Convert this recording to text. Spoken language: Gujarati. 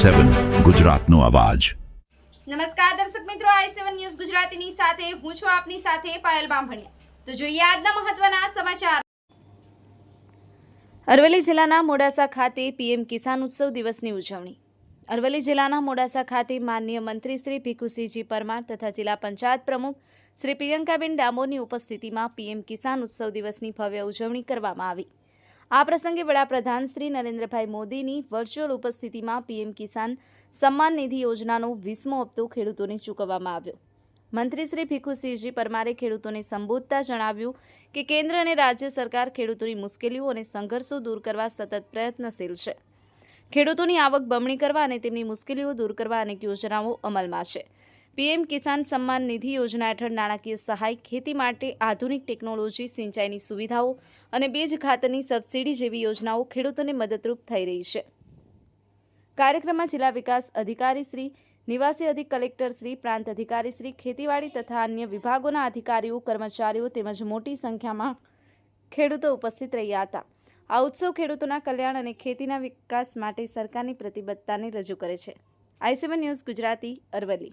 i7 ગુજરાતનો અવાજ। નમસ્કાર દર્શક મિત્રો, i7 ન્યૂઝ ગુજરાતીની સાથે હું છું આપની સાથે પાયલ બામભણિયા। તો જોઈએ આજના મહત્વના સમાચાર। અરવલ્લી જિલ્લાના મોડાસા ખાતે પીએમ કિસાન ઉત્સવ દિવસની ઉજવણી। અરવલ્લી જિલ્લાના મોડાસા ખાતે માનનીય મંત્રી શ્રી ભીખુસિંહજી પરમાર તથા જિલ્લા પંચાયત પ્રમુખ શ્રી પ્રિયંકાબેન ડામોરની ઉપસ્થિતિમાં પીએમ કિસાન ઉત્સવ દિવસની ભવ્ય ઉજવણી કરવામાં આવી। આ પ્રસંગે વડાપ્રધાન શ્રી નરેન્દ્રભાઈ મોદીની વર્ચ્યુઅલ ઉપસ્થિતિમાં પીએમ કિસાન સન્માન નિધિ યોજનાનો 20મો હપ્તો ખેડૂતોને ચૂકવવામાં આવ્યો। મંત્રી શ્રી ભીખુસિંહજી પરમારે ખેડૂતોને સંબોધતા જણાવ્યું કે કેન્દ્ર અને રાજ્ય સરકાર ખેડૂતોની મુશ્કેલીઓ અને સંઘર્ષો દૂર કરવા સતત પ્રયત્નશીલ છે। ખેડૂતોની આવક બમણી કરવા અને તેમની મુશ્કેલીઓ દૂર કરવા અનેક યોજનાઓ અમલમાં છે। પીએમ કિસાન સન્માન નિધિ યોજના હેઠળ નાણાકીય સહાય, ખેતી માટે આધુનિક ટેકનોલોજી, સિંચાઈની સુવિધાઓ અને બીજ ખાતરની સબસિડી જેવી યોજનાઓ ખેડૂતોને મદદરૂપ થઈ રહી છે। કાર્યક્રમમાં જિલ્લા વિકાસ અધિકારી શ્રી, નિવાસી અધિક કલેક્ટર શ્રી, પ્રાંત અધિકારી શ્રી, ખેતીવાડી તથા અન્ય વિભાગોના અધિકારીઓ, કર્મચારીઓ તેમજ મોટી સંખ્યામાં ખેડૂતો ઉપસ્થિત રહ્યા હતા। આ ઉત્સવ ખેડૂતોના કલ્યાણ અને ખેતીના વિકાસ માટે સરકારની પ્રતિબદ્ધતાને રજૂ કરે છે। i7 news Gujarati, Aravalli.